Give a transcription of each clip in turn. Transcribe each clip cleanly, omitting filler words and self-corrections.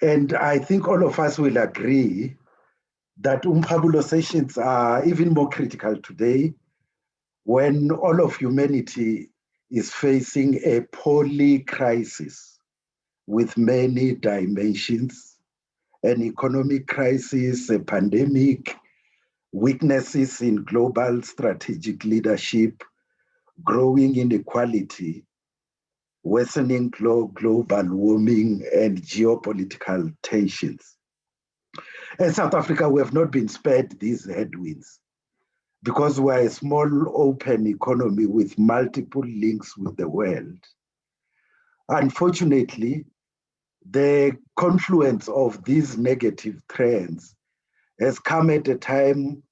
And I think all of us will agree that Umrabulo sessions are even more critical today when all of humanity is facing a poly crisis with many dimensions, an economic crisis, a pandemic, weaknesses in global strategic leadership, growing inequality, worsening global warming, and geopolitical tensions. In South Africa, we have not been spared these headwinds because we're a small open economy with multiple links with the world. Unfortunately, the confluence of these negative trends has come at a time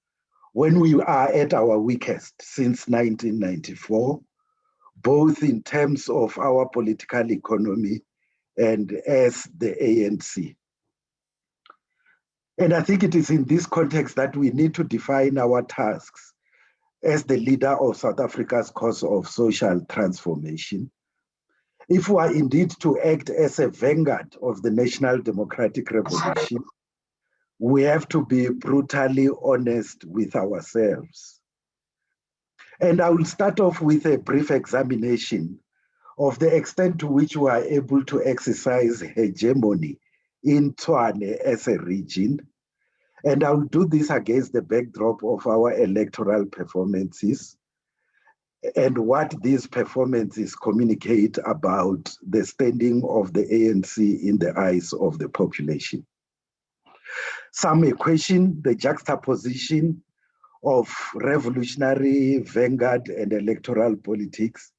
when we are at our weakest since 1994, both in terms of our political economy and as the ANC. And I think it is in this context that we need to define our tasks as the leader of South Africa's cause of social transformation. If we are indeed to act as a vanguard of the National Democratic Revolution, we have to be brutally honest with ourselves. And I will start off with a brief examination of the extent to which we are able to exercise hegemony in Tshwane as a region. And I will do this against the backdrop of our electoral performances and what these performances communicate about the standing of the ANC in the eyes of the population. Some may question the juxtaposition of revolutionary vanguard and electoral politics,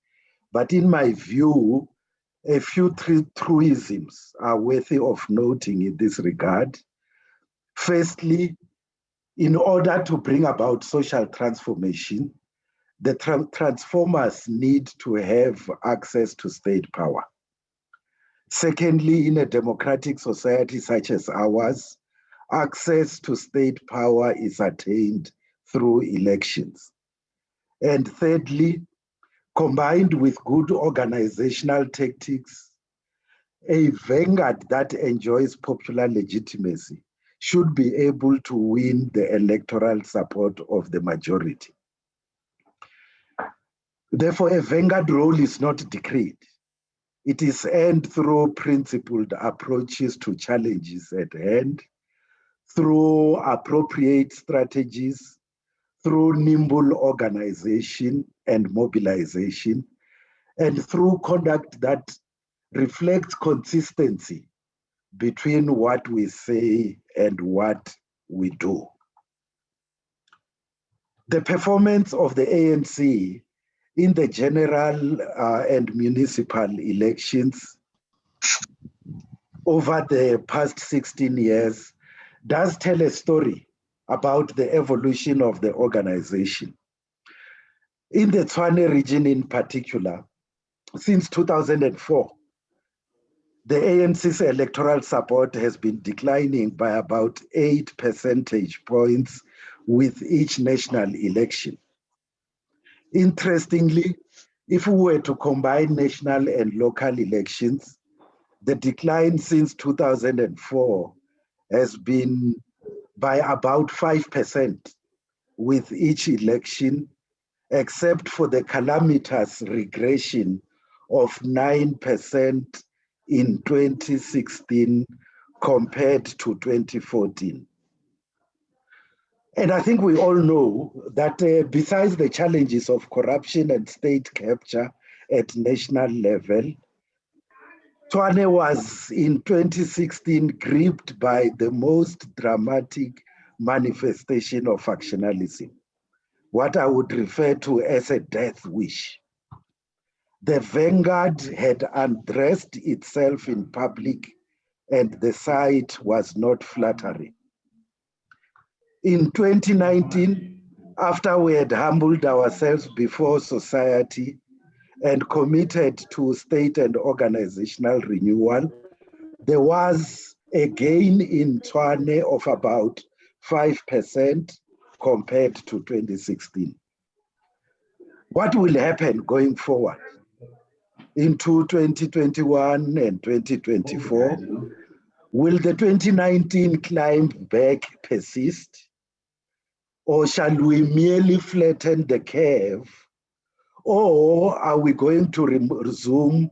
but in my view, a few truisms are worthy of noting in this regard. Firstly, in order to bring about social transformation, the transformers need to have access to state power. Secondly, in a democratic society such as ours, access to state power is attained through elections. And thirdly, combined with good organizational tactics, a vanguard that enjoys popular legitimacy should be able to win the electoral support of the majority. Therefore, a vanguard role is not decreed. It is earned through principled approaches to challenges at hand, through appropriate strategies, through nimble organization and mobilization, and through conduct that reflects consistency between what we say and what we do. The performance of the ANC in the general and municipal elections over the past 16 years does tell a story about the evolution of the organization. In the Tshwane region in particular, since 2004, the ANC's electoral support has been declining by about 8 percentage points with each national election. Interestingly, if we were to combine national and local elections, the decline since 2004 has been by about 5% with each election, except for the calamitous regression of 9% in 2016 compared to 2014. And I think we all know that besides the challenges of corruption and state capture at national level, Tshwane was in 2016 gripped by the most dramatic manifestation of functionalism, what I would refer to as a death wish. The vanguard had undressed itself in public, and the sight was not flattering. In 2019, after we had humbled ourselves before society and committed to state and organizational renewal, there was a gain in Tshwane of about 5% compared to 2016. What will happen going forward? Into 2021 and 2024, Will the 2019 climb back persist? Or shall we merely flatten the curve? Or are we going to resume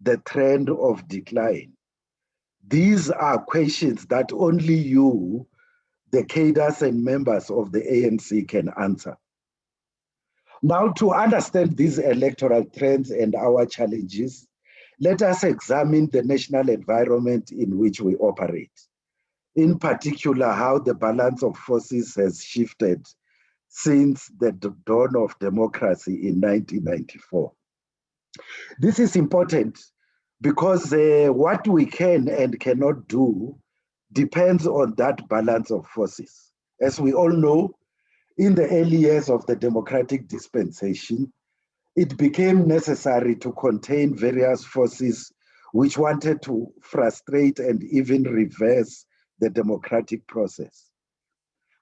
the trend of decline? These are questions that only you, the cadres and members of the ANC, can answer. Now, to understand these electoral trends and our challenges, let us examine the national environment in which we operate. In particular, how the balance of forces has shifted since the dawn of democracy in 1994. This is important because what we can and cannot do depends on that balance of forces. As we all know, in the early years of the democratic dispensation, it became necessary to contain various forces which wanted to frustrate and even reverse the democratic process.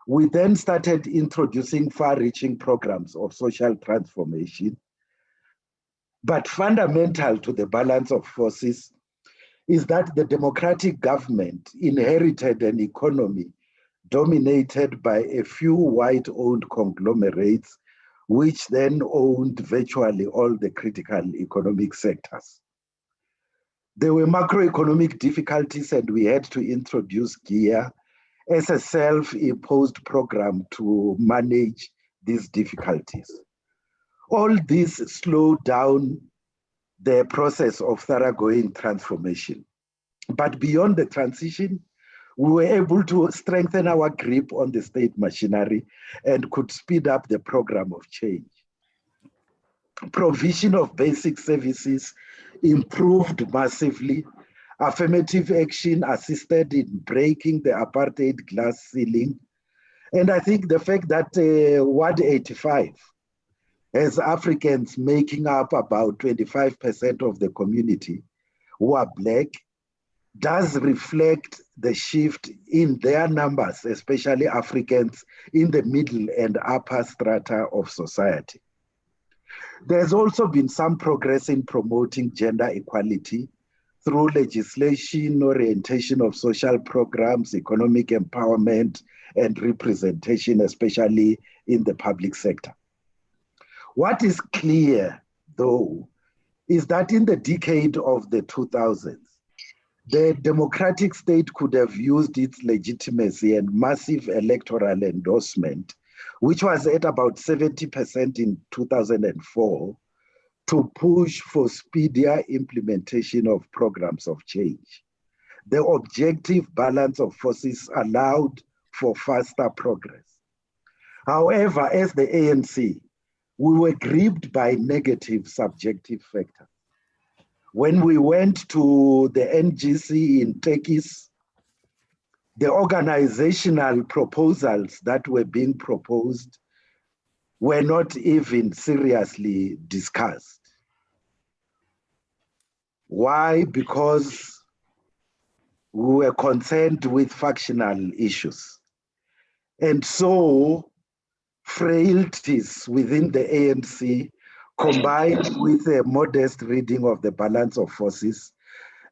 We then started introducing far-reaching programs of social transformation. But fundamental to the balance of forces is that the democratic government inherited an economy dominated by a few white-owned conglomerates, which then owned virtually all the critical economic sectors. There were macroeconomic difficulties, and we had to introduce GEAR as a self-imposed program to manage these difficulties. All this slowed down the process of thoroughgoing transformation. But beyond the transition, we were able to strengthen our grip on the state machinery and could speed up the program of change. Provision of basic services improved massively. Affirmative action assisted in breaking the apartheid glass ceiling. And I think the fact that Ward 85 has Africans making up about 25% of the community who are Black does reflect the shift in their numbers, especially Africans in the middle and upper strata of society. There's also been some progress in promoting gender equality through legislation, orientation of social programs, economic empowerment, and representation, especially in the public sector. What is clear, though, is that in the decade of the 2000s, the democratic state could have used its legitimacy and massive electoral endorsement, which was at about 70% in 2004, to push for speedier implementation of programs of change. The objective balance of forces allowed for faster progress. However, as the ANC, we were gripped by negative subjective factors. When we went to the NGC in Turkey, the organizational proposals that were being proposed were not even seriously discussed. Why? Because we were concerned with factional issues. And so frailties within the ANC, combined with a modest reading of the balance of forces,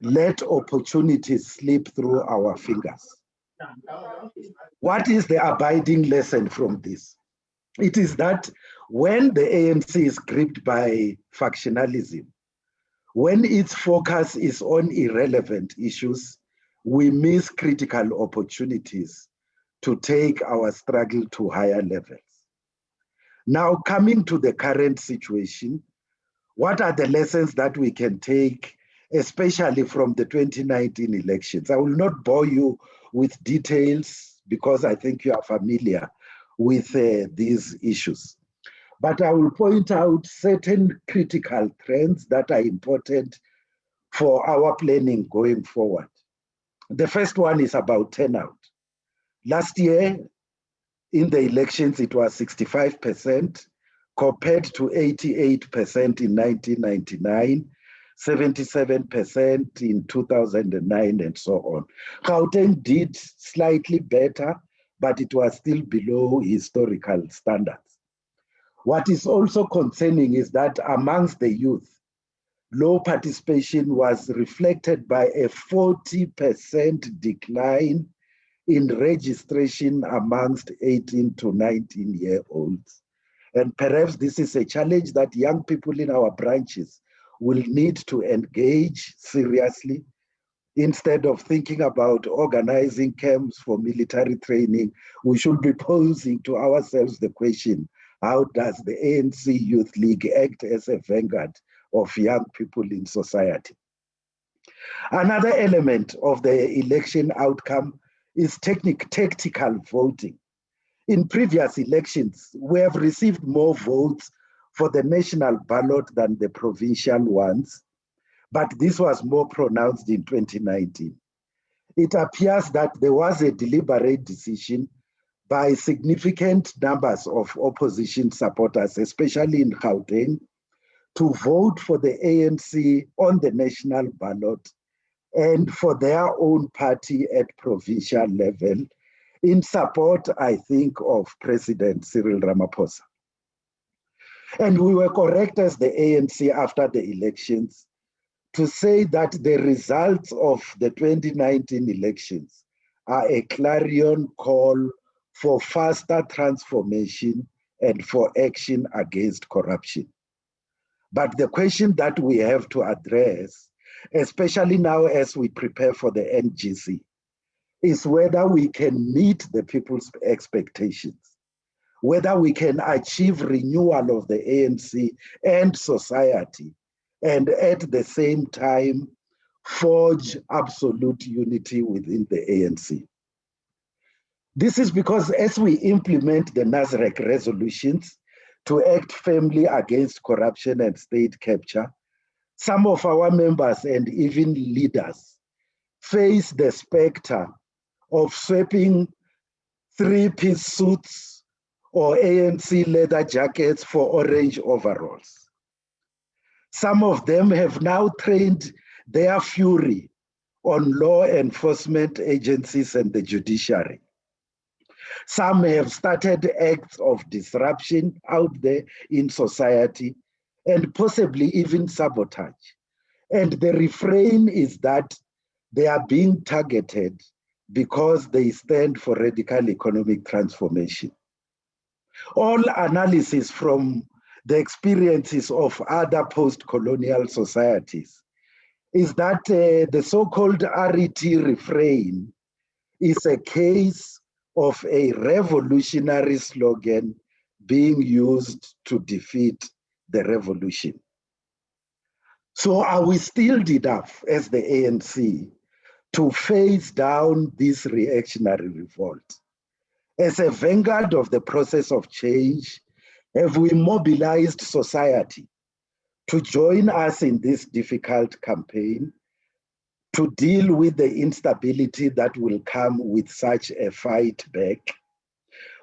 let opportunities slip through our fingers. What is the abiding lesson from this? It is that when the ANC is gripped by factionalism, when its focus is on irrelevant issues, we miss critical opportunities to take our struggle to higher levels. Now, coming to the current situation, what are the lessons that we can take, especially from the 2019 elections? I will not bore you with details because I think you are familiar with these issues. But I will point out certain critical trends that are important for our planning going forward. The first one is about turnout. Last year, in the elections, it was 65%, compared to 88% in 1999, 77% in 2009, and so on. Gauteng did slightly better, but it was still below historical standards. What is also concerning is that amongst the youth, low participation was reflected by a 40% decline in registration amongst 18 to 19-year-olds. And perhaps this is a challenge that young people in our branches will need to engage seriously. Instead of thinking about organizing camps for military training, we should be posing to ourselves the question, how does the ANC Youth League act as a vanguard of young people in society? Another element of the election outcome is tactical voting. In previous elections, we have received more votes for the national ballot than the provincial ones, but this was more pronounced in 2019. It appears that there was a deliberate decision by significant numbers of opposition supporters, especially in Gauteng, to vote for the ANC on the national ballot and for their own party at provincial level, in support, I think, of President Cyril Ramaphosa. And we were correct as the ANC after the elections to say that the results of the 2019 elections are a clarion call for faster transformation and for action against corruption. But the question that we have to address, especially now as we prepare for the NGC, is whether we can meet the people's expectations, whether we can achieve renewal of the ANC and society, and at the same time, forge absolute unity within the ANC. This is because as we implement the NASREC resolutions to act firmly against corruption and state capture, some of our members and even leaders face the specter of swapping three-piece suits or ANC leather jackets for orange overalls. Some of them have now trained their fury on law enforcement agencies and the judiciary. Some have started acts of disruption out there in society and possibly even sabotage. And the refrain is that they are being targeted because they stand for radical economic transformation. All analysis from the experiences of other post-colonial societies is that the so-called RET refrain is a case of a revolutionary slogan being used to defeat the revolution. So are we still enough as the ANC to face down this reactionary revolt? As a vanguard of the process of change, have we mobilized society to join us in this difficult campaign to deal with the instability that will come with such a fight back,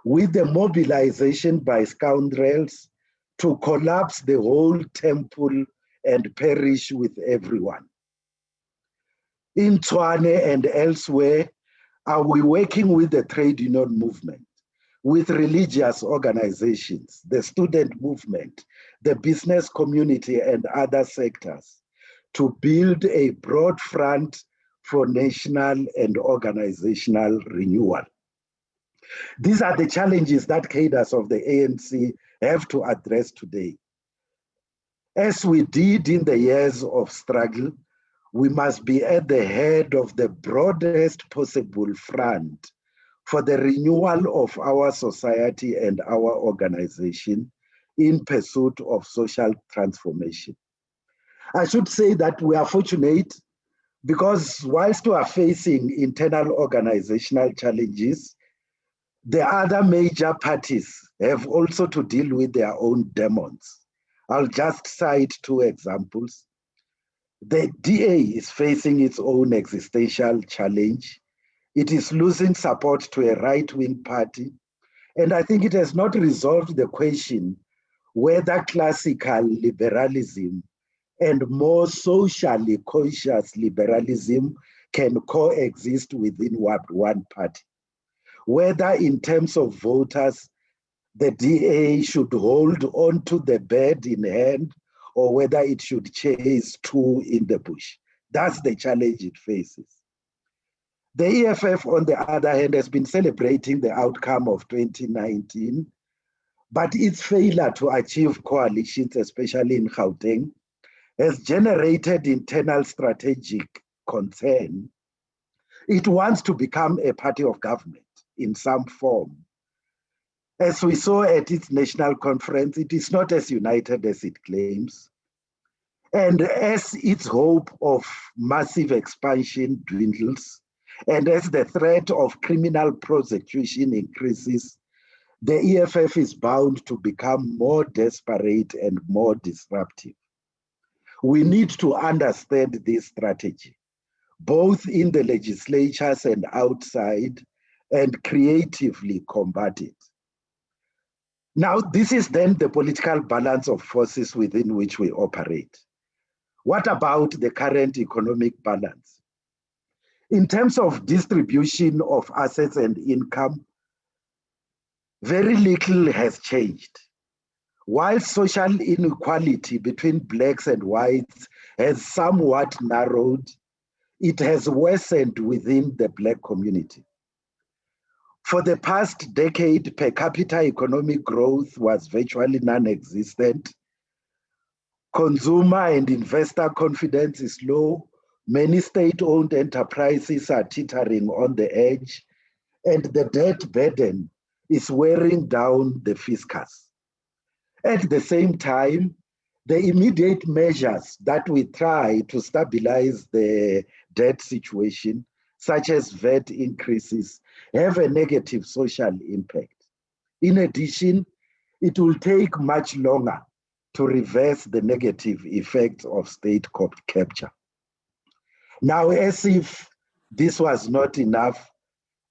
with the mobilization by scoundrels to collapse the whole temple and perish with everyone? In Tshwane and elsewhere, are we working with the trade union movement, with religious organizations, the student movement, the business community, and other sectors to build a broad front for national and organizational renewal? These are the challenges that cadres of the ANC have to address today. As we did in the years of struggle, we must be at the head of the broadest possible front for the renewal of our society and our organization in pursuit of social transformation. I should say that we are fortunate because whilst we are facing internal organizational challenges, the other major parties have also to deal with their own demons. I'll just cite two examples. The DA is facing its own existential challenge. It is losing support to a right-wing party. And I think it has not resolved the question whether classical liberalism and more socially conscious liberalism can coexist within one party. Whether in terms of voters, the DA should hold on to the bird in hand or whether it should chase two in the bush. That's the challenge it faces. The EFF, on the other hand, has been celebrating the outcome of 2019, but its failure to achieve coalitions, especially in Gauteng, has generated internal strategic concern. It wants to become a party of government in some form. As we saw at its national conference, it is not as united as it claims. And as its hope of massive expansion dwindles, and as the threat of criminal prosecution increases, the EFF is bound to become more desperate and more disruptive. We need to understand this strategy, both in the legislatures and outside, and creatively combat it. Now, this is then the political balance of forces within which we operate. What about the current economic balance? In terms of distribution of assets and income, very little has changed. While social inequality between blacks and whites has somewhat narrowed, it has worsened within the black community. For the past decade, per capita economic growth was virtually non-existent. Consumer and investor confidence is low. Many state-owned enterprises are teetering on the edge, and the debt burden is wearing down the fiscus. At the same time, the immediate measures that we try to stabilize the debt situation, such as VAT increases, have a negative social impact. In addition, it will take much longer to reverse the negative effects of state capture. Now, as if this was not enough,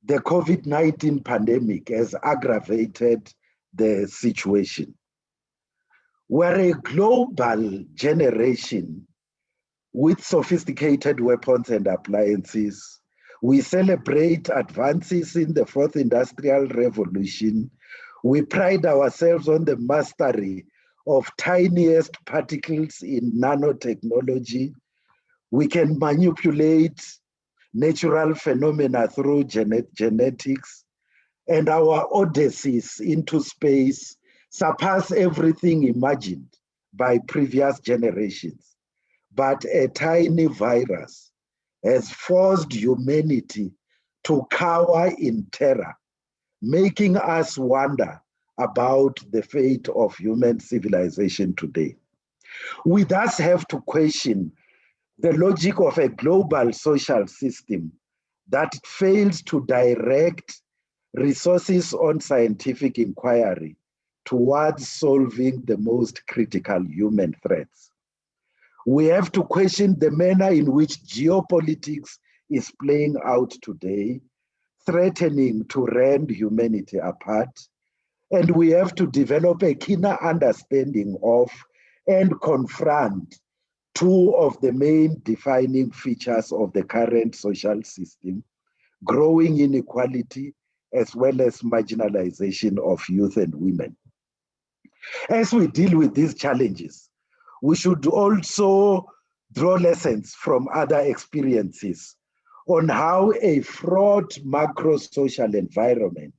the COVID-19 pandemic has aggravated the situation. We're a global generation with sophisticated weapons and appliances. We celebrate advances in the fourth industrial revolution. We pride ourselves on the mastery of tiniest particles in nanotechnology. We can manipulate natural phenomena through genetics, and our odysseys into space surpass everything imagined by previous generations. But a tiny virus has forced humanity to cower in terror, making us wonder about the fate of human civilization today. We thus have to question the logic of a global social system that fails to direct resources on scientific inquiry towards solving the most critical human threats. We have to question the manner in which geopolitics is playing out today, threatening to rend humanity apart. And we have to develop a keener understanding of and confront two of the main defining features of the current social system: growing inequality as well as marginalization of youth and women. As we deal with these challenges, we should also draw lessons from other experiences on how a fraught macro-social environment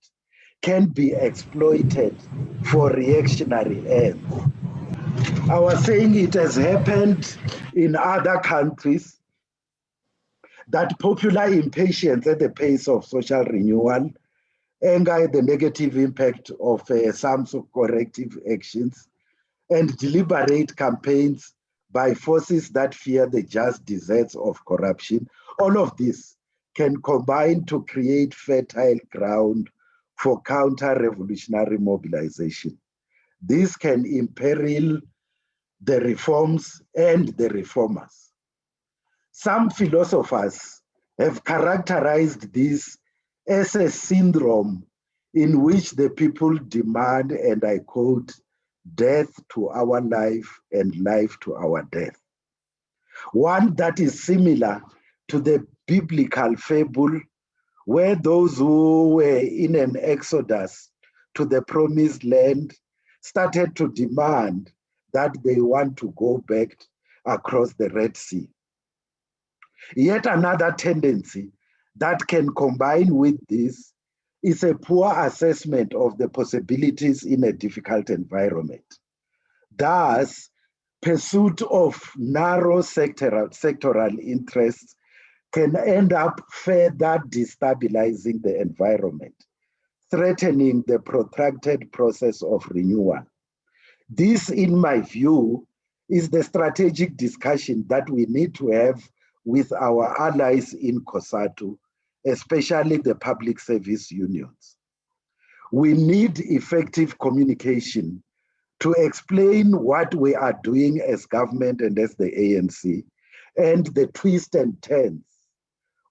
can be exploited for reactionary ends. I was saying it has happened in other countries that popular impatience at the pace of social renewal, anger at the negative impact of some corrective actions, and deliberate campaigns by forces that fear the just deserts of corruption, all of this can combine to create fertile ground for counter-revolutionary mobilization. This can imperil the reforms and the reformers. Some philosophers have characterized this as a syndrome in which the people demand, and I quote, "death to our life and life to our death." One that is similar to the biblical fable where those who were in an exodus to the promised land started to demand that they want to go back across the Red Sea. Yet another tendency that can combine with this is a poor assessment of the possibilities in a difficult environment. Thus, pursuit of narrow sectoral interests can end up further destabilizing the environment, threatening the protracted process of renewal. This, in my view, is the strategic discussion that we need to have with our allies in COSATU, especially the public service unions. We need effective communication to explain what we are doing as government and as the ANC, and the twists and turns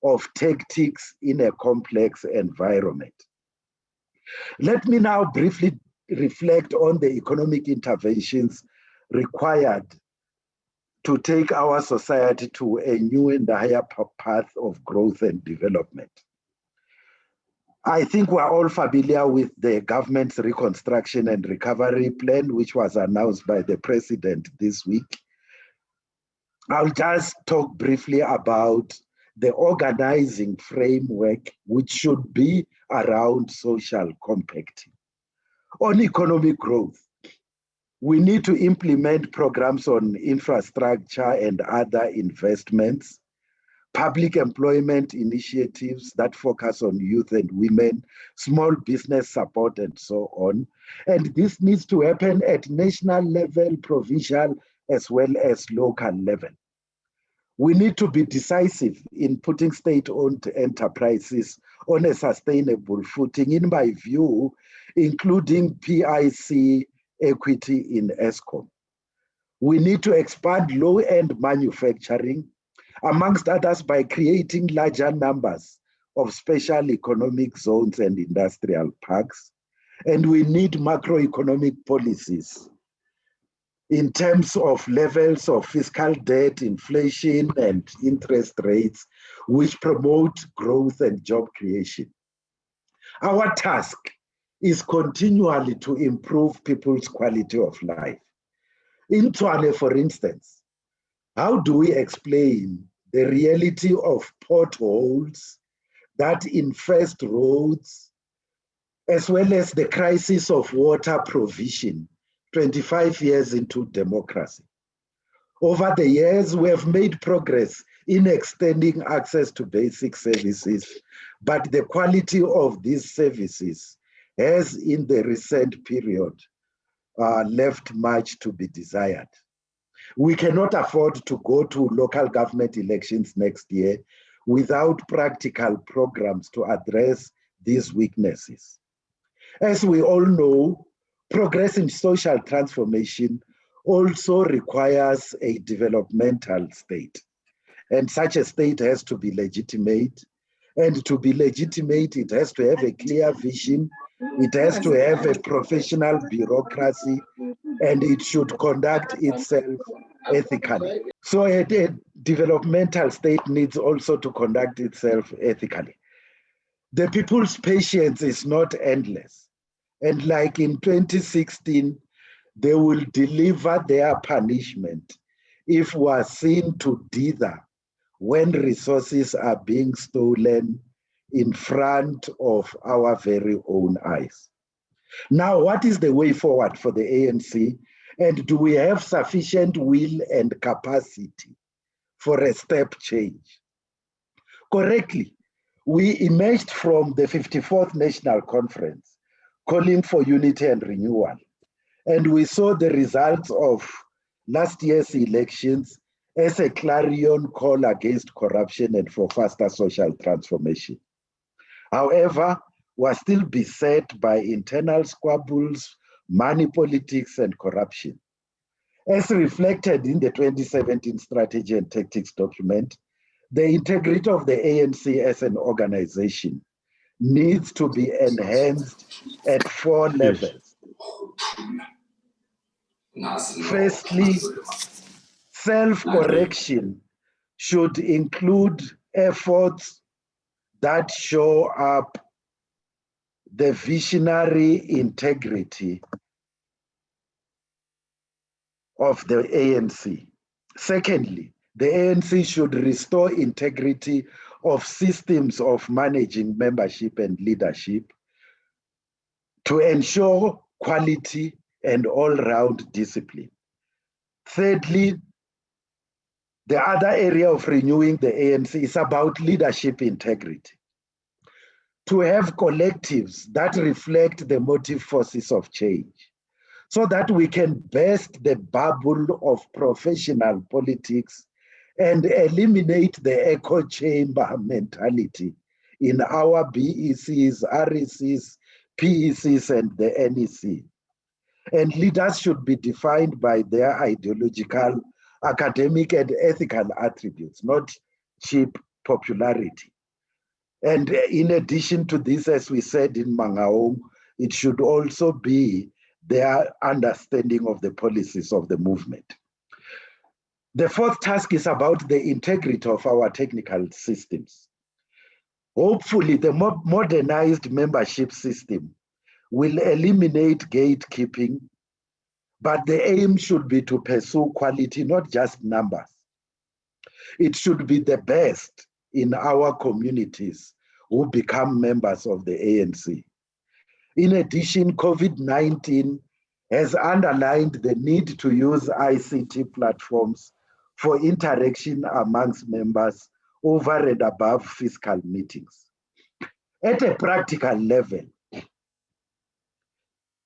of tactics in a complex environment. Let me now briefly reflect on the economic interventions required to take our society to a new and higher path of growth and development. I think we're all familiar with the government's reconstruction and recovery plan, which was announced by the president this week. I'll just talk briefly about the organizing framework, which should be around social compacting. On economic growth, we need to implement programs on infrastructure and other investments, public employment initiatives that focus on youth and women, small business support, and so on. And this needs to happen at national level, provincial, as well as local level. We need to be decisive in putting state-owned enterprises on a sustainable footing, in my view, including PIC equity in ESCOM. We need to expand low-end manufacturing, amongst others by creating larger numbers of special economic zones and industrial parks. And we need macroeconomic policies in terms of levels of fiscal debt, inflation, and interest rates, which promote growth and job creation. Our task is continually to improve people's quality of life. In Tshwane, for instance, how do we explain the reality of potholes that infest roads, as well as the crisis of water provision 25 years into democracy? Over the years, we have made progress in extending access to basic services, but the quality of these services has, in the recent period, left much to be desired. We cannot afford to go to local government elections next year without practical programs to address these weaknesses. As we all know, progress in social transformation also requires a developmental state. And such a state has to be legitimate. And to be legitimate, it has to have a clear vision, it has to have a professional bureaucracy, and it should conduct itself ethically. So a developmental state needs also to conduct itself ethically. The people's patience is not endless. And like in 2016, they will deliver their punishment if we are seen to dither when resources are being stolen in front of our very own eyes. Now, what is the way forward for the ANC? And do we have sufficient will and capacity for a step change? Correctly, we emerged from the 54th National Conference calling for unity and renewal. And we saw the results of last year's elections as a clarion call against corruption and for faster social transformation. However, we're still beset by internal squabbles, money politics, and corruption. As reflected in the 2017 Strategy and Tactics document, the integrity of the ANC as an organization needs to be enhanced at 4 levels. Firstly, self-correction should include efforts that show up the visionary integrity of the ANC. Secondly, the ANC should restore integrity of systems of managing membership and leadership to ensure quality and all-round discipline. Thirdly, the other area of renewing the ANC is about leadership integrity. To have collectives that reflect the motive forces of change, so that we can burst the bubble of professional politics and eliminate the echo chamber mentality in our BECs, RECs, PECs, and the NEC. And leaders should be defined by their ideological, academic, and ethical attributes, not cheap popularity. And in addition to this, as we said in Mangaung, it should also be their understanding of the policies of the movement. The fourth task is about the integrity of our technical systems. Hopefully, the modernized membership system will eliminate gatekeeping, but the aim should be to pursue quality, not just numbers. It should be the best in our communities who become members of the ANC. In addition, COVID-19 has underlined the need to use ICT platforms for interaction amongst members over and above physical meetings. At a practical level,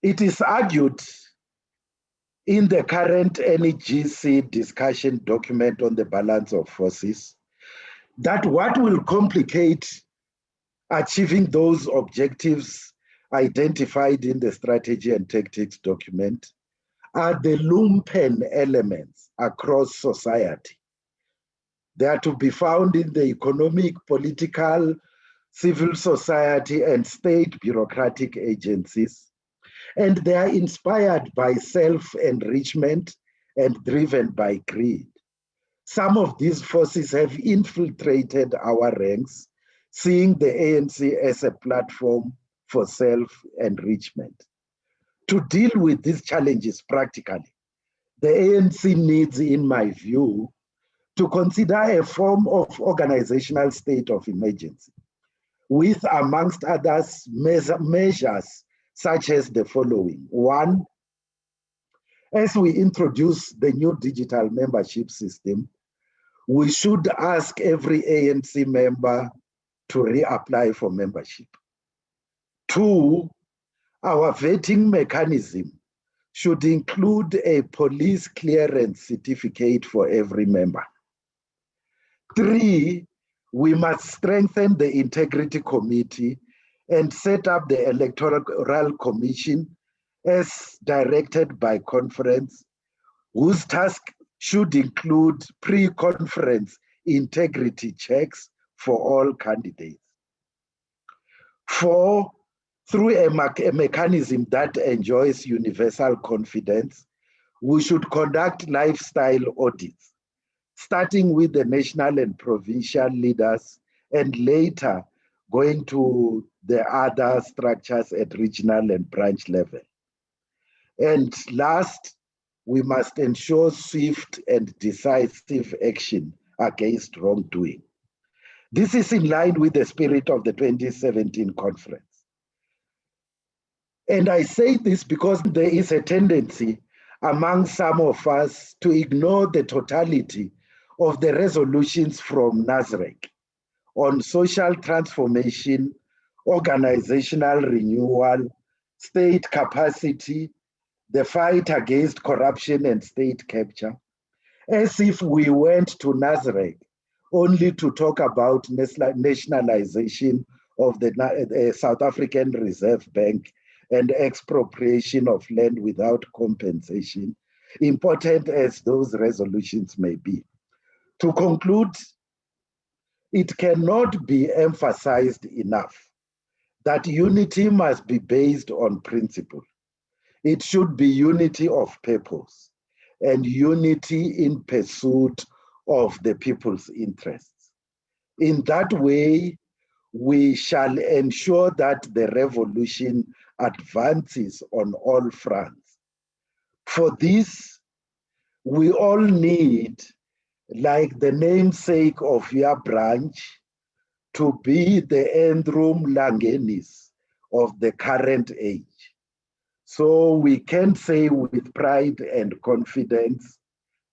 it is argued in the current NEGC discussion document on the balance of forces that what will complicate achieving those objectives identified in the strategy and tactics document are the lumpen elements across society. They are to be found in the economic, political, civil society, and state bureaucratic agencies, and they are inspired by self-enrichment and driven by greed. Some of these forces have infiltrated our ranks, seeing the ANC as a platform for self-enrichment. To deal with these challenges practically, the ANC needs, in my view, to consider a form of organizational state of emergency, with, amongst others, measures such as the following. One, as we introduce the new digital membership system, we should ask every ANC member to reapply for membership. Two, our vetting mechanism should include a police clearance certificate for every member. Three, we must strengthen the integrity committee and set up the electoral commission as directed by conference, whose task should include pre-conference integrity checks for all candidates. Four, through a mechanism that enjoys universal confidence, we should conduct lifestyle audits, starting with the national and provincial leaders, and later going to the other structures at regional and branch level. And last, we must ensure swift and decisive action against wrongdoing. This is in line with the spirit of the 2017 conference. And I say this because there is a tendency among some of us to ignore the totality of the resolutions from NASREC on social transformation, organizational renewal, state capacity, the fight against corruption and state capture, as if we went to NASREC only to talk about nationalization of the South African Reserve Bank and expropriation of land without compensation, important as those resolutions may be. To conclude, it cannot be emphasized enough that unity must be based on principle. It should be unity of purpose and unity in pursuit of the people's interests. In that way, we shall ensure that the revolution advances on all fronts. For this, we all need, like the namesake of your branch, to be the Andrum Langenis of the current age. So we can say with pride and confidence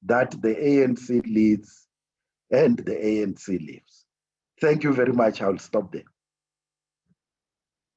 that the ANC leads and the ANC lives. Thank you very much. I'll stop there.